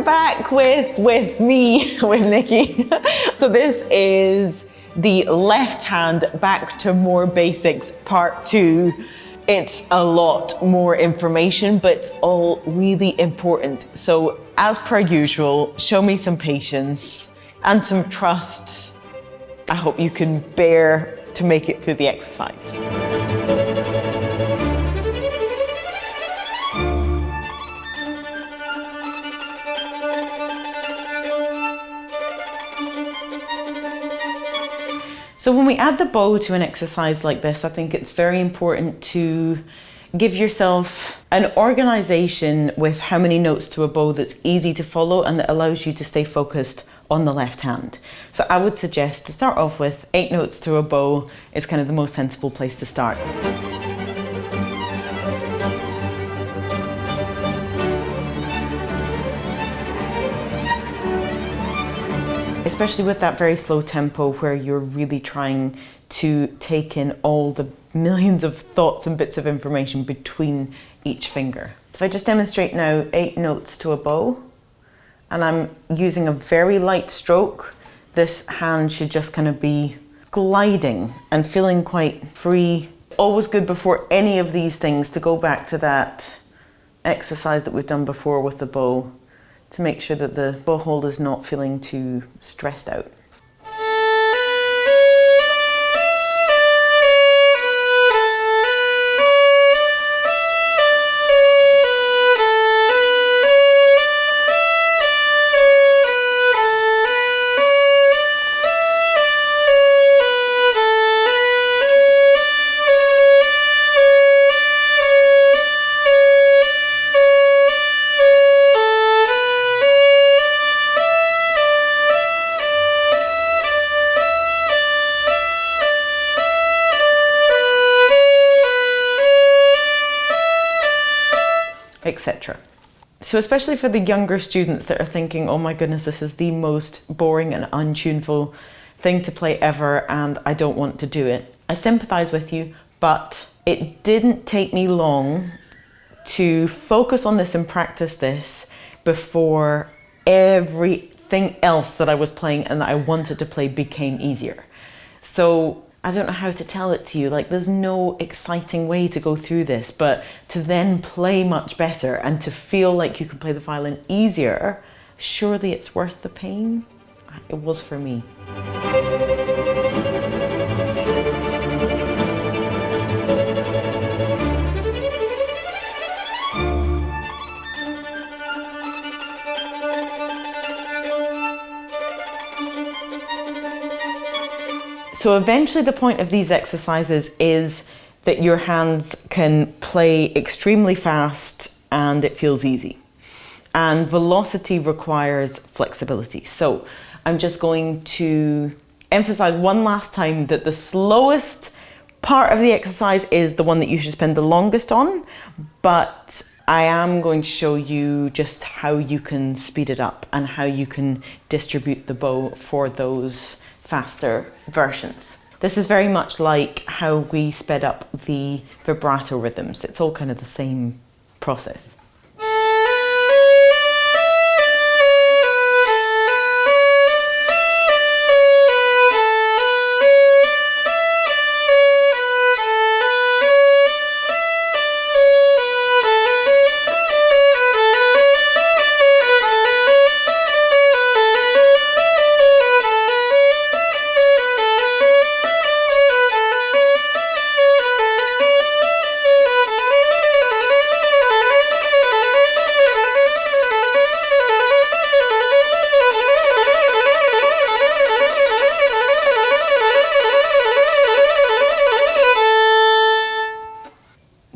back with me, with Nikki. So this is the left hand back to more basics part 2. It's a lot more information, but it's all really important. So as per usual, show me some patience and some trust. I hope you can bear to make it through the exercise. So when we add the bow to an exercise like this, I think it's very important to give yourself an organization with how many notes to a bow that's easy to follow and that allows you to stay focused on the left hand. So I would suggest to start off with 8 notes to a bow is kind of the most sensible place to start. Especially with that very slow tempo where you're really trying to take in all the millions of thoughts and bits of information between each finger. So if I just demonstrate now 8 notes to a bow, and I'm using a very light stroke, this hand should just kind of be gliding and feeling quite free. Always good before any of these things to go back to that exercise that we've done before with the bow, to make sure that the bow hold is not feeling too stressed out. Etc. So especially for the younger students that are thinking, oh my goodness, this is the most boring and untuneful thing to play ever and I don't want to do it. I sympathize with you, but it didn't take me long to focus on this and practice this before everything else that I was playing and that I wanted to play became easier. So I don't know how to tell it to you, like there's no exciting way to go through this, but to then play much better and to feel like you can play the violin easier, surely it's worth the pain. It was for me. So eventually the point of these exercises is that your hands can play extremely fast and it feels easy. And velocity requires flexibility. So I'm just going to emphasize one last time that the slowest part of the exercise is the one that you should spend the longest on, but I am going to show you just how you can speed it up and how you can distribute the bow for those faster versions. This is very much like how we sped up the vibrato rhythms. It's all kind of the same process.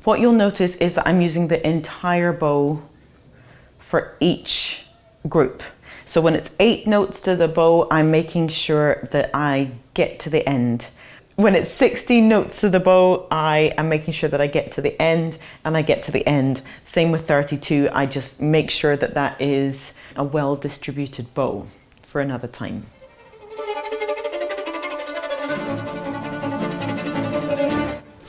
What you'll notice is that I'm using the entire bow for each group. So when it's 8 notes to the bow, I'm making sure that I get to the end. When it's 16 notes to the bow, I am making sure that I get to the end and I get to the end. Same with 32, I just make sure that that is a well-distributed bow for another time.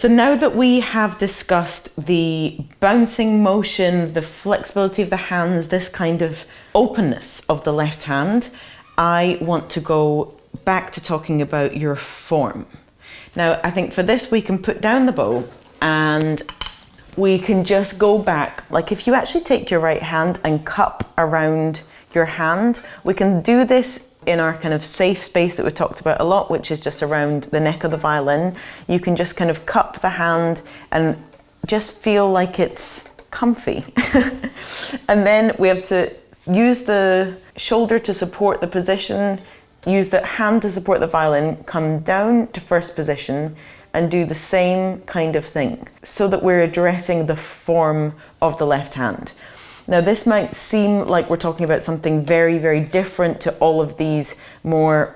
So now that we have discussed the bouncing motion, the flexibility of the hands, this kind of openness of the left hand, I want to go back to talking about your form. Now, I think for this we can put down the bow and we can just go back. Like if you actually take your right hand and cup around your hand, we can do this in our kind of safe space that we talked about a lot, which is just around the neck of the violin. You can just kind of cup the hand and just feel like it's comfy. And then we have to use the shoulder to support the position, use the hand to support the violin, come down to first position and do the same kind of thing so that we're addressing the form of the left hand. Now this might seem like we're talking about something very, very different to all of these more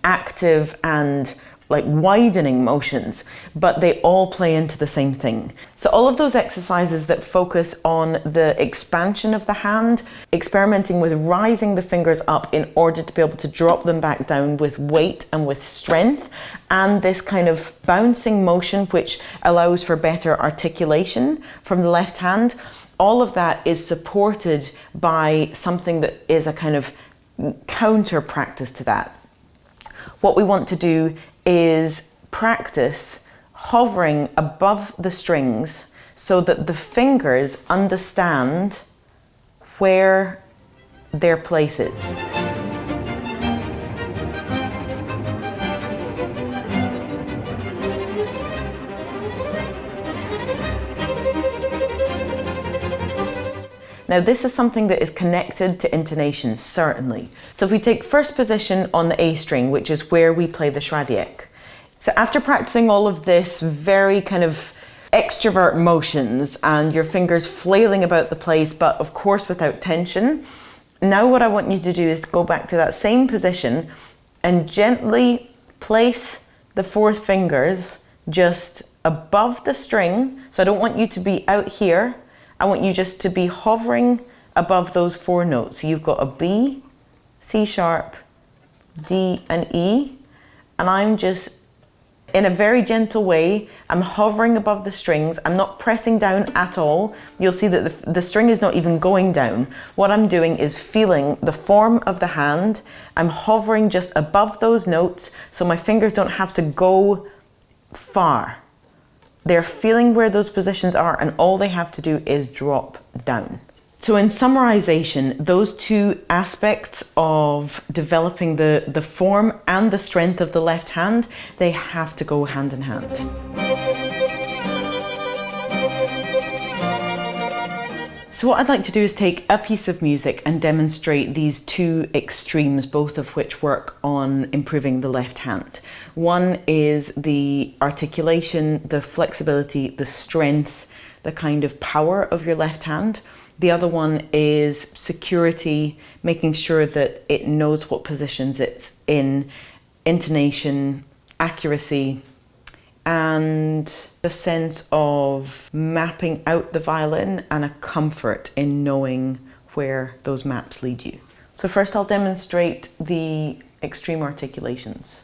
active and like widening motions, but they all play into the same thing. So all of those exercises that focus on the expansion of the hand, experimenting with rising the fingers up in order to be able to drop them back down with weight and with strength, and this kind of bouncing motion which allows for better articulation from the left hand, all of that is supported by something that is a kind of counter practice to that. What we want to do is practice hovering above the strings so that the fingers understand where their place is. Now this is something that is connected to intonation, certainly. So if we take first position on the A string, which is where we play the Schradieck. So after practicing all of this very kind of extrovert motions and your fingers flailing about the place, but of course without tension, now what I want you to do is to go back to that same position and gently place the fourth fingers just above the string. So I don't want you to be out here. I want you just to be hovering above those four notes. So you've got a B, C sharp, D and E, and I'm just, in a very gentle way, I'm hovering above the strings. I'm not pressing down at all. You'll see that the string is not even going down. What I'm doing is feeling the form of the hand. I'm hovering just above those notes so my fingers don't have to go far. They're feeling where those positions are and all they have to do is drop down. So in summarization, those two aspects of developing the form and the strength of the left hand, they have to go hand in hand. So what I'd like to do is take a piece of music and demonstrate these two extremes, both of which work on improving the left hand. One is the articulation, the flexibility, the strength, the kind of power of your left hand. The other one is security, making sure that it knows what positions it's in, intonation, accuracy, and the sense of mapping out the violin and a comfort in knowing where those maps lead you. So first I'll demonstrate the extreme articulations.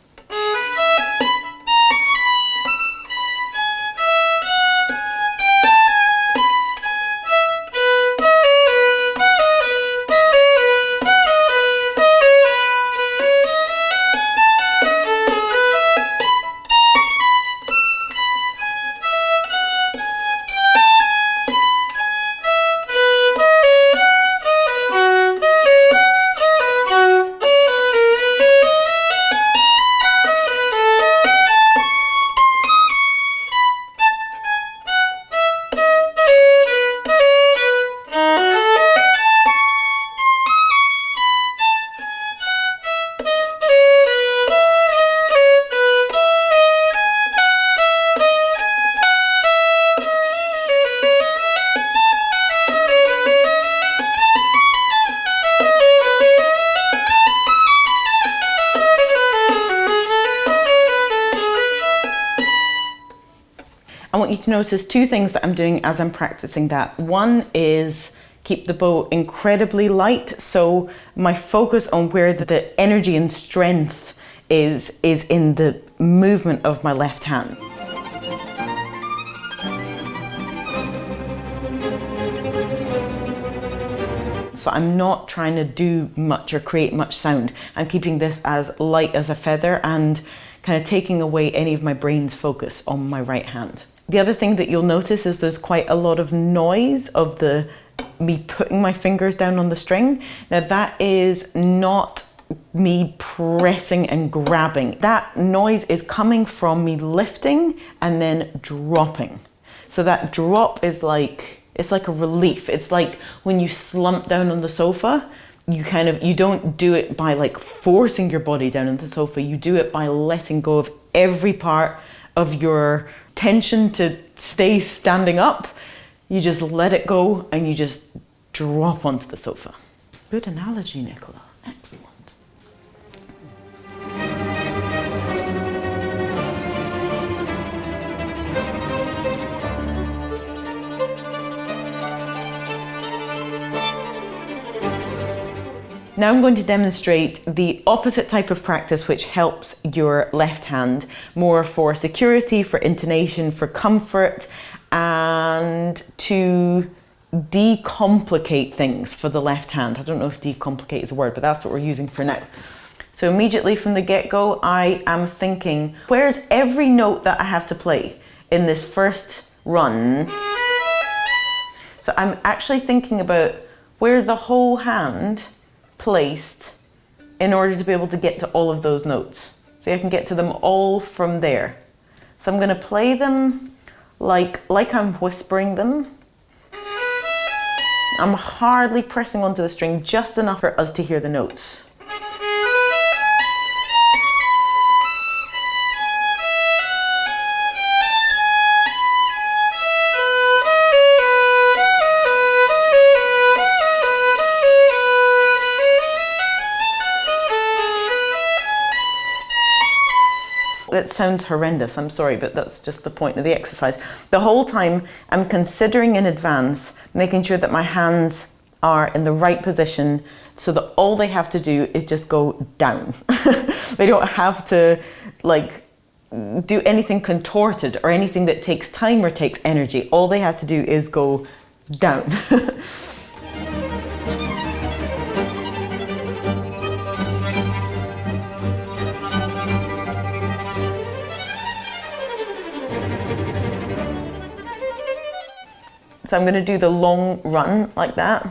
I want you to notice two things that I'm doing as I'm practicing that. One is keep the bow incredibly light, so my focus on where the energy and strength is in the movement of my left hand. So I'm not trying to do much or create much sound. I'm keeping this as light as a feather and kind of taking away any of my brain's focus on my right hand. The other thing that you'll notice is there's quite a lot of noise of me putting my fingers down on the string. Now that is not me pressing and grabbing. That noise is coming from me lifting and then dropping. So that drop is it's like a relief. It's like when you slump down on the sofa, you don't do it by like forcing your body down on the sofa. You do it by letting go of every part of your tension to stay standing up. You just let it go and you just drop onto the sofa. Good analogy, Nicola. Excellent. Now I'm going to demonstrate the opposite type of practice which helps your left hand more for security, for intonation, for comfort, and to decomplicate things for the left hand. I don't know if decomplicate is a word, but that's what we're using for now. So immediately from the get-go, I am thinking, where's every note that I have to play in this first run? So I'm actually thinking about where's the whole hand placed in order to be able to get to all of those notes. So I can get to them all from there. So I'm going to play them like I'm whispering them. I'm hardly pressing onto the string, just enough for us to hear the notes. That sounds horrendous, I'm sorry, but that's just the point of the exercise. The whole time I'm considering in advance, making sure that my hands are in the right position so that all they have to do is just go down. They don't have to do anything contorted or anything that takes time or takes energy. All they have to do is go down. So I'm going to do the long run like that.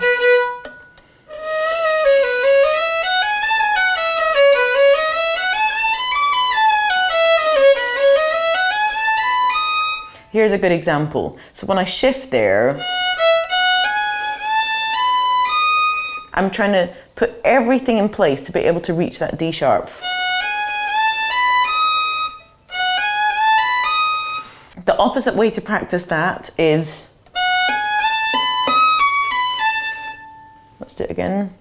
Here's a good example. So when I shift there, I'm trying to put everything in place to be able to reach that D sharp. The opposite way to practice that is, let's do it again.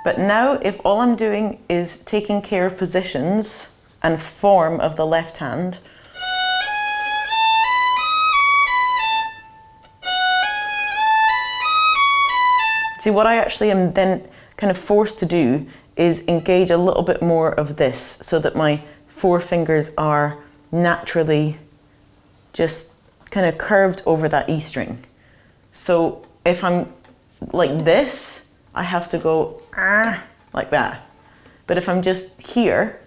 But now if all I'm doing is taking care of positions and form of the left hand, see what I actually am then kind of forced to do is engage a little bit more of this so that my four fingers are naturally just kind of curved over that E string. So if I'm like this, I have to go like that. But if I'm just here,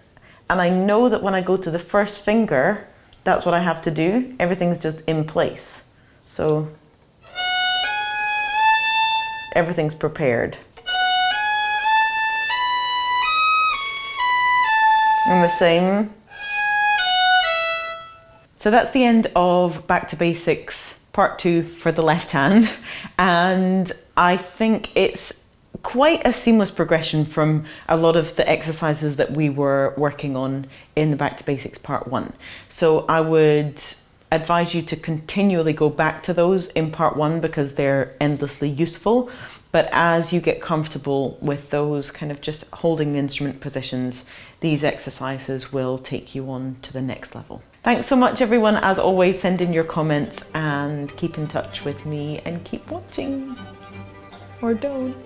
and I know that when I go to the first finger, that's what I have to do, everything's just in place. So everything's prepared. And the same. So that's the end of Back to Basics Part 2 for the left hand. And I think it's quite a seamless progression from a lot of the exercises that we were working on in the Back to Basics Part 1. So I would advise you to continually go back to those in Part 1 because they're endlessly useful. But as you get comfortable with those kind of just holding the instrument positions, these exercises will take you on to the next level. Thanks so much everyone. As always, send in your comments and keep in touch with me and keep watching. Or don't.